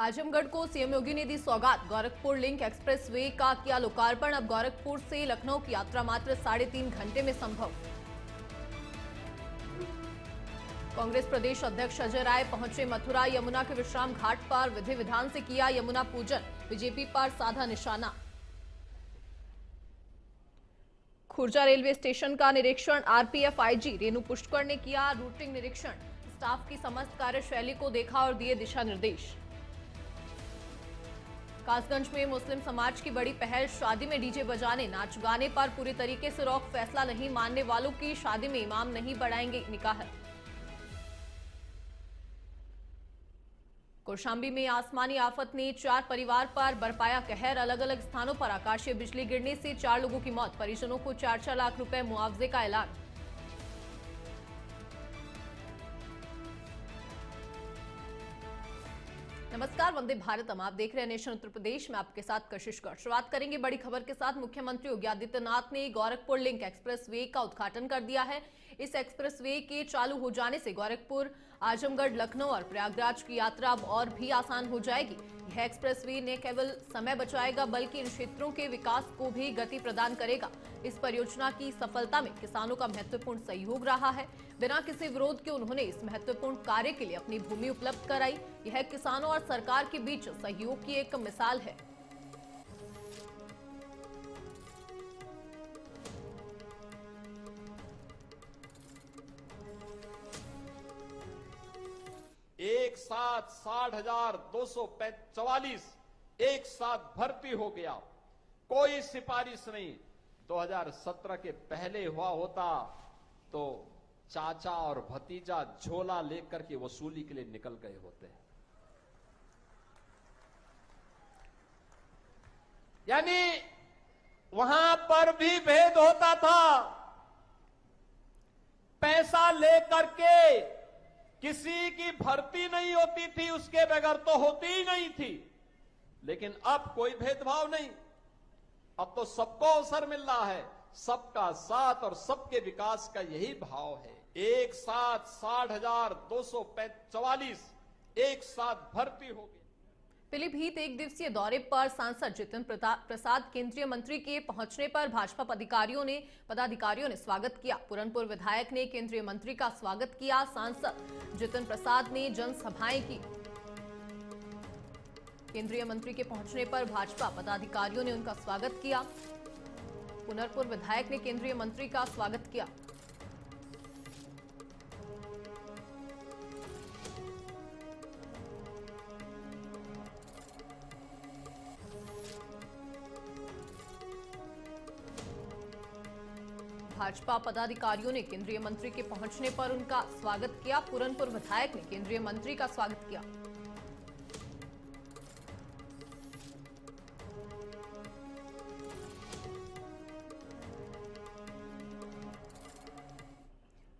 आजमगढ़ को सीएम योगी ने दी सौगात। गोरखपुर लिंक एक्सप्रेस वे का किया लोकार्पण। अब गोरखपुर से लखनऊ की यात्रा मात्र 3.5 घंटे में संभव। कांग्रेस प्रदेश अध्यक्ष अजय राय पहुंचे मथुरा। यमुना के विश्राम घाट पर विधि विधान से किया यमुना पूजन। बीजेपी पर साधा निशाना। खुर्जा रेलवे स्टेशन का निरीक्षण। आरपीएफ आईजी रेणु पुष्कर ने किया रूटिंग निरीक्षण। स्टाफ की समस्त कार्यशैली को देखा और दिए दिशा निर्देश। कासगंज में मुस्लिम समाज की बड़ी पहल। शादी में डीजे बजाने नाच गाने पर पूरी तरीके से रोक। फैसला नहीं मानने वालों की शादी में इमाम नहीं बढ़ाएंगे निकाह। कौशांबी में आसमानी आफत ने 4 परिवार पर बरपाया कहर। अलग अलग स्थानों पर आकाशीय बिजली गिरने से 4 लोगों की मौत। परिजनों को 4-4 लाख रुपए मुआवजे का ऐलान। नमस्कार, वंदे भारतम। आप देख रहे हैं नेशन उत्तर प्रदेश में, आपके साथ कशिश गौर। शुरुआत करेंगे बड़ी खबर के साथ। मुख्यमंत्री योगी आदित्यनाथ ने गोरखपुर लिंक एक्सप्रेस वे का उद्घाटन कर दिया है। इस एक्सप्रेस वे के चालू हो जाने से गोरखपुर, आजमगढ़, लखनऊ और प्रयागराज की यात्रा अब और भी आसान हो जाएगी। यह एक्सप्रेस वे न केवल समय बचाएगा बल्कि इन क्षेत्रों के विकास को भी गति प्रदान करेगा। इस परियोजना की सफलता में किसानों का महत्वपूर्ण सहयोग रहा है। बिना किसी विरोध के उन्होंने इस महत्वपूर्ण कार्य के लिए अपनी भूमि उपलब्ध कराई। यह किसानों और सरकार के बीच सहयोग की एक मिसाल है। एक साथ 60,244 एक साथ भर्ती हो गया। कोई सिफारिश नहीं। 2017 के पहले हुआ होता तो चाचा और भतीजा झोला लेकर के वसूली के लिए निकल गए होते। यानी वहां पर भी भेद होता था। पैसा लेकर के किसी की भर्ती नहीं होती थी, उसके बगैर तो होती ही नहीं थी। लेकिन अब कोई भेदभाव नहीं। अब तो सबको अवसर मिल रहा है। सबका साथ और सबके विकास का यही भाव है। एक साथ 60,244 एक साथ भर्ती हो गई। पीलीभीत एक दिवसीय दौरे पर सांसद जितिन प्रसाद केंद्रीय मंत्री के पहुंचने पर भाजपा पदाधिकारियों ने स्वागत किया। पूरनपुर विधायक ने केंद्रीय मंत्री का स्वागत किया। सांसद जितिन प्रसाद ने जनसभाएं की। केंद्रीय मंत्री के पहुंचने पर भाजपा पदाधिकारियों ने उनका स्वागत किया। पूरनपुर विधायक ने केंद्रीय मंत्री का स्वागत किया। भाजपा पदाधिकारियों ने केंद्रीय मंत्री के पहुंचने पर उनका स्वागत किया। पूरनपुर विधायक ने केंद्रीय मंत्री का स्वागत किया।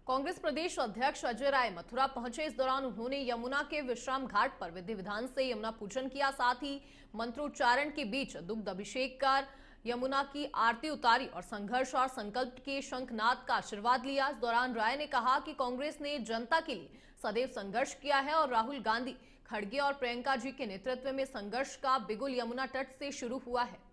कांग्रेस प्रदेश अध्यक्ष अजय राय मथुरा पहुंचे। इस दौरान उन्होंने यमुना के विश्राम घाट पर विधि विधान से यमुना पूजन किया। साथ ही मंत्रोच्चारण के बीच दुग्ध अभिषेक कर यमुना की आरती उतारी और संघर्ष और संकल्प के शंखनाद का आशीर्वाद लिया। इस दौरान राय ने कहा कि कांग्रेस ने जनता के लिए सदैव संघर्ष किया है और राहुल गांधी, खड़गे और प्रियंका जी के नेतृत्व में संघर्ष का बिगुल यमुना तट से शुरू हुआ है।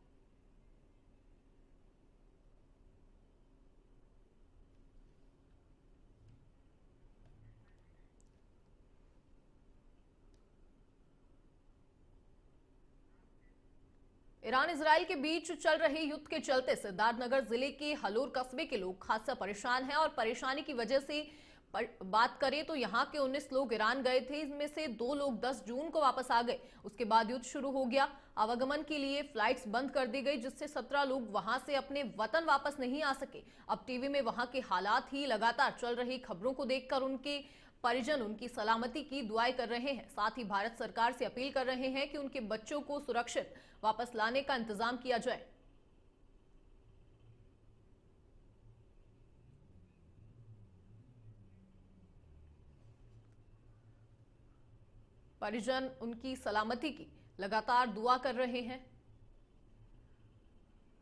ईरान इजराइल के बीच चल रहे युद्ध के चलते सिद्धार्थनगर जिले के हलोर कस्बे के लोग खासा परेशान हैं और परेशानी की वजह से बात करें तो यहां के 19 लोग ईरान गए थे। इनमें से 2 लोग 10 जून को वापस आ गए। उसके बाद युद्ध शुरू हो गया। आवागमन के लिए फ्लाइट्स बंद कर दी गई, जिससे 17 लोग वहां से अपने वतन वापस नहीं आ सके। अब टीवी में वहां के हालात ही लगातार चल रही खबरों को देखकर उनके परिजन उनकी सलामती की दुआएं कर रहे हैं। साथ ही भारत सरकार से अपील कर रहे हैं कि उनके बच्चों को सुरक्षित वापस लाने का इंतजाम किया जाए। परिजन उनकी सलामती की लगातार दुआ कर रहे हैं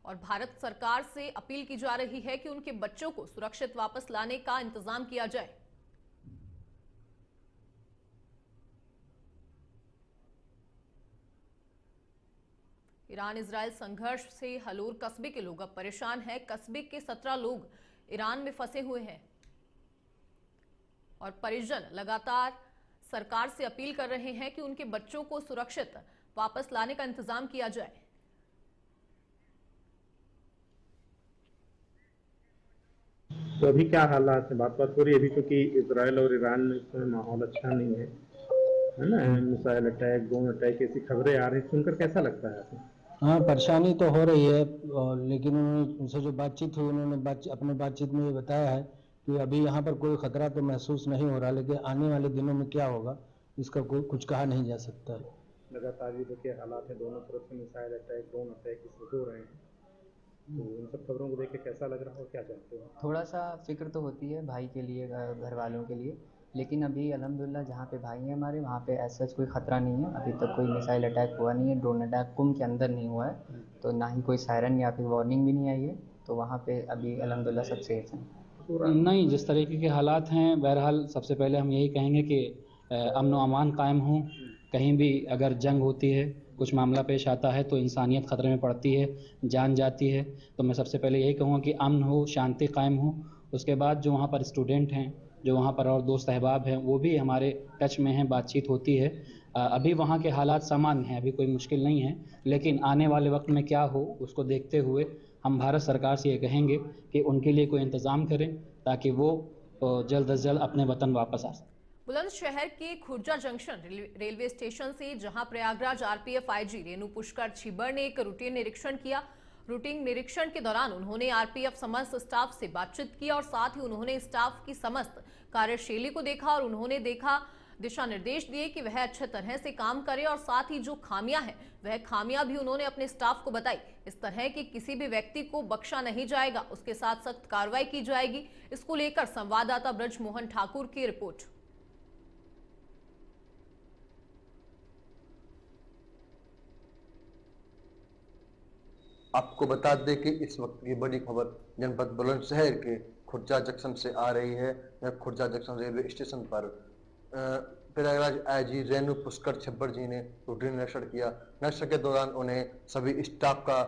और भारत सरकार से अपील की जा रही है कि उनके बच्चों को सुरक्षित वापस लाने का इंतजाम किया जाए। ईरान इजराइल संघर्ष से हलोर कस्बे के लोग अब परेशान हैं। कस्बे के 17 लोग ईरान में फंसे हुए हैं और परिजन लगातार सरकार से अपील कर रहे हैं कि उनके बच्चों को सुरक्षित वापस लाने का इंतजाम किया जाए। तो अभी क्या हालात है, बात हो रही है अभी, क्योंकि इजराइल और ईरान में इस समय माहौल अच्छा नहीं है ना? मिसाइल अटैक, ड्रोन अटैक, ऐसी खबरें आ रही, सुनकर कैसा लगता है आपको? हाँ, परेशानी तो हो रही है, लेकिन उनसे जो बातचीत हुई, उन्होंने अपने बातचीत में ये बताया है कि अभी यहाँ पर कोई खतरा तो महसूस नहीं हो रहा, लेकिन आने वाले दिनों में क्या होगा इसका कुछ कहा नहीं जा सकता है। लगातार ये देखिए हालात है, दोनों तरफ से मिसाइल अटैक, ड्रोन अटैक हो रहे हैं, तो उन सब खबरों को देख के कैसा लग रहा है और क्या चाहते हो? थोड़ा सा फिक्र तो होती है भाई के लिए, घर वालों के लिए, लेकिन अभी अल्हम्दुलिल्लाह जहाँ पे भाई हैं हमारे, वहाँ पे ऐसा कोई ख़तरा नहीं है। अभी तक कोई मिसाइल अटैक हुआ नहीं है, ड्रोन अटैक कुम के अंदर नहीं हुआ है, तो ना ही कोई सायरन या फिर वार्निंग भी नहीं आई है, तो वहाँ पे अभी अल्हम्दुलिल्लाह सब सेफ हैं। नहीं, जिस तरीके के हालात हैं, बहरहाल सबसे पहले हम यही कहेंगे कि अमन व अमान कायम हो। कहीं भी अगर जंग होती है, कुछ मामला पेश आता है, तो इंसानियत ख़तरे में पड़ती है, जान जाती है। तो मैं सबसे पहले यही कहूँगा कि अमन हो, शांति कायम हो। उसके बाद जो वहाँ पर स्टूडेंट हैं, जो वहाँ पर और दोस्त अहबाब हैं, वो भी हमारे टच में हैं, बातचीत होती है। अभी वहाँ के हालात सामान्य हैं, अभी कोई मुश्किल नहीं है, लेकिन आने वाले वक्त में क्या हो उसको देखते हुए हम भारत सरकार से ये कहेंगे कि उनके लिए कोई इंतज़ाम करें ताकि वो जल्द अज जल्द अपने वतन वापस आ सकें। बुलंदशहर के खुर्जा जंक्शन रेलवे स्टेशन से जहां प्रयागराज आरपीएफ आईजी रेणु पुष्कर छिब्बर ने एक रूटीन निरीक्षण किया। रूटीन निरीक्षण के दौरान उन्होंने आरपीएफ समस्त स्टाफ से बातचीत की और साथ ही उन्होंने स्टाफ की समस्त कार्यशैली को देखा और उन्होंने दिशा निर्देश दिए कि वह अच्छे तरह से काम करे और साथ ही जो खामियां हैं वह खामियां भी उन्होंने अपने स्टाफ को बताई। इस तरह की किसी भी व्यक्ति को बख्शा नहीं जाएगा, उसके साथ सख्त कार्रवाई की जाएगी। इसको लेकर संवाददाता ब्रजमोहन ठाकुर की रिपोर्ट। आपको बता दें कि इस वक्त की बड़ी खबर जनपद बुलंदशहर के खुर्जा जंक्शन से आ रही है। खुर्जा जंक्शन रेलवे स्टेशन पर प्रयागराज आईजी रेणु पुष्कर छिब्बर जी ने रूटीन निरीक्षण किया। निरीक्षण के दौरान उन्हें सभी स्टाफ का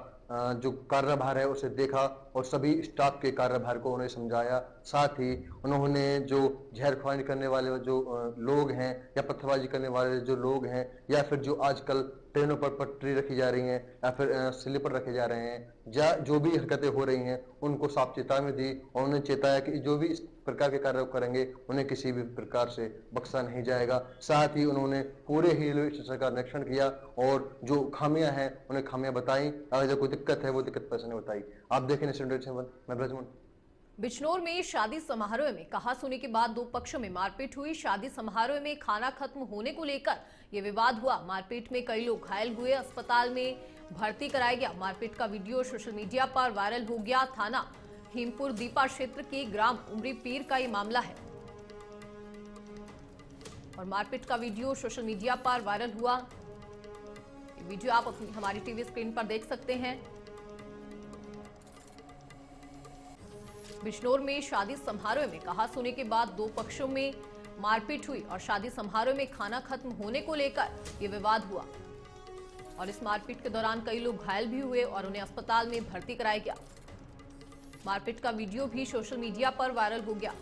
जो कार्यभार है उसे देखा और सभी स्टाफ के कार्यभार को उन्हें समझाया। साथ ही उन्होंने जो जहर खुरानी करने वाले जो लोग हैं या पत्थरबाजी करने वाले जो लोग हैं या फिर जो आजकल ट्रेनों पर पटरी रखी जा रही हैं या फिर स्लीपर रखे जा रहे हैं, या जो भी हरकतें हो रही हैं उनको साफ चेतावनी दी और उन्हें चेताया कि जो भी इस प्रकार के कार्य करेंगे उन्हें किसी भी प्रकार से बख्शा नहीं जाएगा। साथ ही उन्होंने पूरे ही रेलवे स्टेशन का निरीक्षण किया और जो खामियां हैं उन्हें खामियां बताई, अगर कोई दिक्कत है वो दिक्कत पैसे ने बताई। आप देखें मैं ब्रजमोहन। बिजनौर में शादी समारोह में कहासुनी के बाद दो पक्षों में मारपीट हुई। शादी समारोह में खाना खत्म होने को लेकर यह विवाद हुआ। मारपीट में कई लोग घायल हुए, अस्पताल में भर्ती कराया गया। मारपीट का वीडियो सोशल मीडिया पर वायरल हो गया। थाना हिमपुर दीपा क्षेत्र के ग्राम उमरी पीर का ये मामला है और मारपीट का वीडियो सोशल मीडिया पर वायरल हुआ। ये वीडियो आप हमारी टीवी स्क्रीन पर देख सकते हैं। बिजनौर में शादी समारोह में कहासुनी के बाद दो पक्षों में मारपीट हुई और शादी समारोह में खाना खत्म होने को लेकर यह विवाद हुआ और इस मारपीट के दौरान कई लोग घायल भी हुए और उन्हें अस्पताल में भर्ती कराया गया। मारपीट का वीडियो भी सोशल मीडिया पर वायरल हो गया।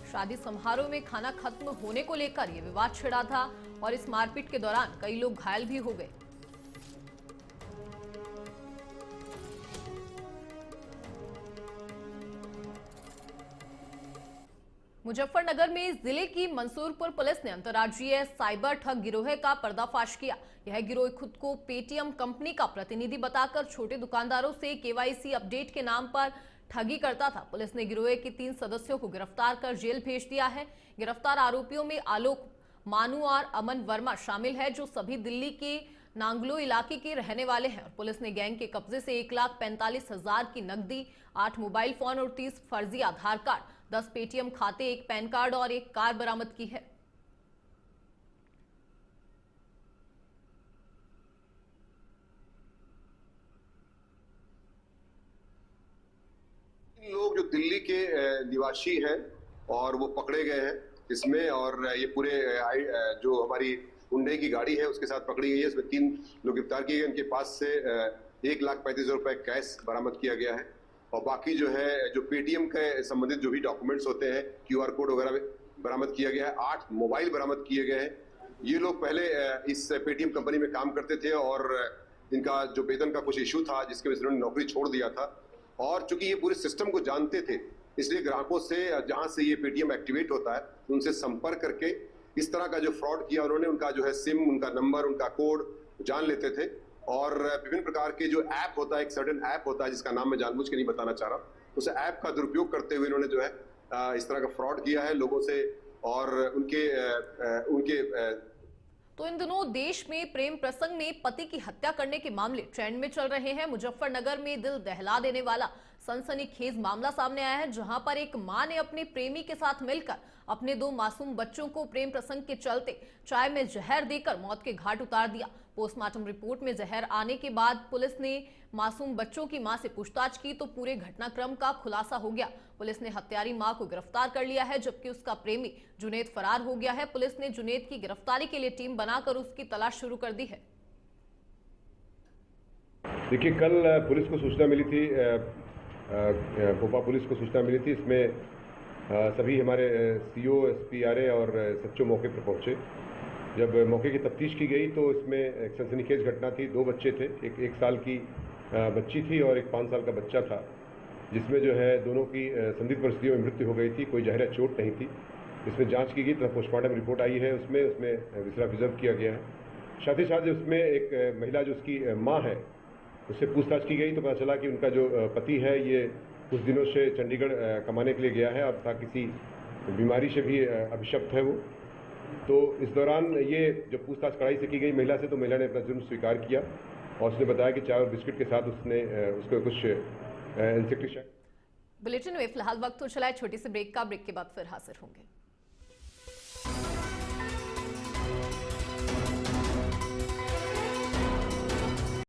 शादी समारोह में खाना खत्म होने को लेकर यह विवाद छिड़ा था और इस मारपीट के दौरान कई लोग घायल भी हो गए। मुजफ्फरनगर में जिले की मंसूरपुर पुलिस ने अंतर्राज्यीय साइबर ठग गिरोह का पर्दाफाश किया। यह गिरोह खुद को पेटीएम कंपनी का प्रतिनिधि बताकर छोटे दुकानदारों से केवाईसी अपडेट के नाम पर ठगी करता था। पुलिस ने गिरोह के 3 सदस्यों को गिरफ्तार कर जेल भेज दिया है। गिरफ्तार आरोपियों में आलोक, मानू और अमन वर्मा शामिल है, जो सभी दिल्ली के नांगलो इलाके के रहने वाले हैं। और पुलिस ने गैंग के कब्जे से 1,45,000 की नकदी, 8 मोबाइल फोन और 30 फर्जी आधार कार्ड, 10 पेटीएम खाते, 1 पैन कार्ड और 1 कार बरामद की है। दिल्ली के निवासी हैं और वो पकड़े गए हैं इसमें, और ये पूरे जो हमारी हुंडई की गाड़ी है उसके साथ पकड़ी गई है। इसमें 3 लोग गिरफ्तार किए गए। उनके पास से 1,35,000 रुपए कैश बरामद किया गया है, और बाकी जो है जो पेटीएम के संबंधित जो भी डॉक्यूमेंट्स होते हैं, QR कोड वगैरह बरामद किया गया है। 8 मोबाइल बरामद किए गए हैं। ये लोग पहले इस पेटीएम कंपनी में काम करते थे और इनका जो वेतन का कुछ इशू था जिसके वजह से उन्होंने नौकरी छोड़ दिया था, और चूंकि ये पूरे सिस्टम को जानते थे इसलिए ग्राहकों से जहां से ये पेटीएम एक्टिवेट होता है उनसे संपर्क करके इस तरह का जो फ्रॉड किया उन्होंने। उनका जो है सिम, उनका नंबर, उनका कोड जान लेते थे, और विभिन्न प्रकार के जो ऐप होता है, एक सर्टेन ऐप होता है जिसका नाम मैं जानबूझ के नहीं बताना चाह रहा, उस ऐप का दुरुपयोग करते हुए इन्होंने जो है इस तरह का फ्रॉड किया है लोगों से, और उनके तो इन दिनों देश में प्रेम प्रसंग में पति की हत्या करने के मामले ट्रेंड में चल रहे हैं। मुजफ्फरनगर में दिल दहला देने वाला सनसनीखेज मामला सामने आया है, जहां पर एक मां ने अपने प्रेमी के साथ मिलकर अपने 2 मासूम बच्चों को प्रेम प्रसंग के चलते चाय में जहर देकर मौत के घाट उतार दिया। पोस्टमार्टम रिपोर्ट में जहर आने के बाद पुलिस ने मासूम बच्चों की मां से पूछताछ की तो पूरे घटनाक्रम का खुलासा हो गया। पुलिस ने हत्यारी मां को गिरफ्तार कर लिया है, जबकि उसका प्रेमी जुनेद फरार हो गया है। पुलिस ने जुनेद की गिरफ्तारी के लिए टीम बनाकर उसकी तलाश शुरू कर दी है। देखिए, कल पुलिस को सूचना मिली थी, भोपाल पुलिस को सूचना मिली थी। इसमें सभी हमारे CO, SP, RA और SHO मौके पर पहुंचे। जब मौके की तफ्तीश की गई तो इसमें एक सनसनीखेज घटना थी। 2 बच्चे थे, एक 1 साल की बच्ची थी और एक 5 साल का बच्चा था, जिसमें जो है दोनों की संदिग्ध परिस्थितियों में मृत्यु हो गई थी। कोई जहरीला चोट नहीं थी। इसमें जांच की गई तो पोस्टमार्टम रिपोर्ट आई है, उसमें विसरा प्रिजर्व किया गया है। साथ ही साथ उसमें एक महिला जो उसकी माँ है उससे पूछताछ की गई तो पता चला कि उनका जो पति है ये कुछ दिनों से चंडीगढ़ कमाने के लिए गया है और था किसी बीमारी से भी अभिशप्त है वो। तो इस दौरान ये जो पूछताछ कड़ाई से की गई महिला से, तो महिला ने अपना जुर्म स्वीकार किया और उसने बताया कि चाय और बिस्किट के साथ उसने उसको कुछ इंसेक्टिसाइड। बुलेटिन में फिलहाल वक्त हो चला है छोटी सी ब्रेक का। ब्रेक के बाद फिर हाजिर होंगे।